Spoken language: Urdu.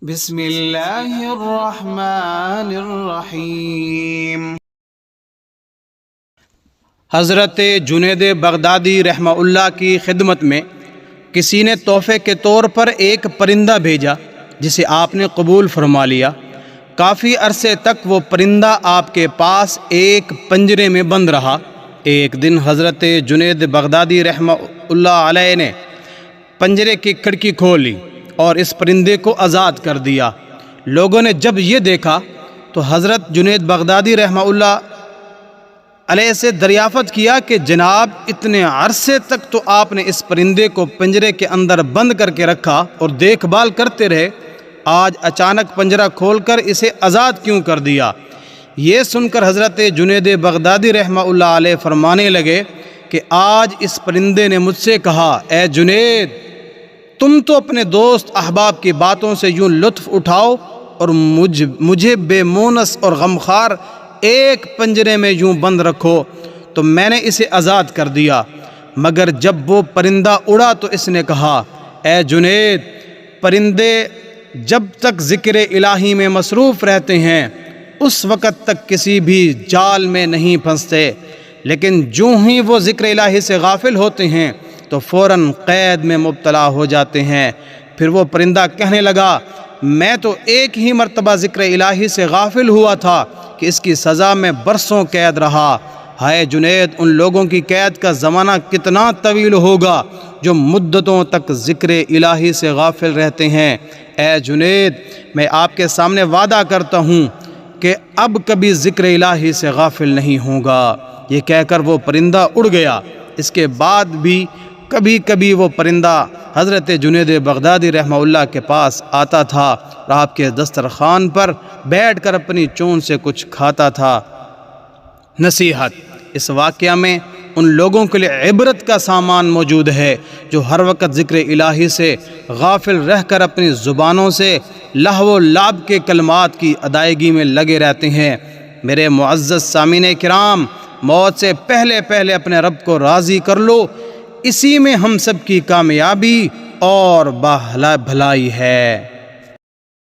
بسم اللہ الرحمن الرحیم۔ حضرت جنید بغدادی رحمہ اللہ کی خدمت میں کسی نے تحفے کے طور پر ایک پرندہ بھیجا جسے آپ نے قبول فرما لیا۔ کافی عرصے تک وہ پرندہ آپ کے پاس ایک پنجرے میں بند رہا۔ ایک دن حضرت جنید بغدادی رحمہ اللہ علیہ نے پنجرے کی کھڑکی کھول لی اور اس پرندے کو آزاد کر دیا۔ لوگوں نے جب یہ دیکھا تو حضرت جنید بغدادی رحمہ اللہ علیہ سے دریافت کیا کہ جناب، اتنے عرصے تک تو آپ نے اس پرندے کو پنجرے کے اندر بند کر کے رکھا اور دیکھ بھال کرتے رہے، آج اچانک پنجرہ کھول کر اسے آزاد کیوں کر دیا؟ یہ سن کر حضرت جنید بغدادی رحمہ اللہ علیہ فرمانے لگے کہ آج اس پرندے نے مجھ سے کہا، اے جنید، تم تو اپنے دوست احباب کی باتوں سے یوں لطف اٹھاؤ اور مجھے بے مونس اور غمخوار ایک پنجرے میں یوں بند رکھو، تو میں نے اسے آزاد کر دیا۔ مگر جب وہ پرندہ اڑا تو اس نے کہا، اے جنید، پرندے جب تک ذکر الہی میں مصروف رہتے ہیں اس وقت تک کسی بھی جال میں نہیں پھنستے، لیکن جو ہی وہ ذکر الہی سے غافل ہوتے ہیں تو فوراً قید میں مبتلا ہو جاتے ہیں۔ پھر وہ پرندہ کہنے لگا، میں تو ایک ہی مرتبہ ذکر الہی سے غافل ہوا تھا کہ اس کی سزا میں برسوں قید رہا۔ ہائے جنید، ان لوگوں کی قید کا زمانہ کتنا طویل ہوگا جو مدتوں تک ذکر الہی سے غافل رہتے ہیں۔ اے جنید، میں آپ کے سامنے وعدہ کرتا ہوں کہ اب کبھی ذکر الہی سے غافل نہیں ہوگا۔ یہ کہہ کر وہ پرندہ اڑ گیا۔ اس کے بعد بھی کبھی کبھی وہ پرندہ حضرت جنید بغدادی رحمہ اللہ کے پاس آتا تھا اور آپ کے دسترخوان پر بیٹھ کر اپنی چون سے کچھ کھاتا تھا۔ نصیحت: اس واقعہ میں ان لوگوں کے لیے عبرت کا سامان موجود ہے جو ہر وقت ذکر الہی سے غافل رہ کر اپنی زبانوں سے لہو و لعب کے کلمات کی ادائیگی میں لگے رہتے ہیں۔ میرے معزز سامعین کرام، موت سے پہلے پہلے اپنے رب کو راضی کر لو، اسی میں ہم سب کی کامیابی اور بھلائی ہے۔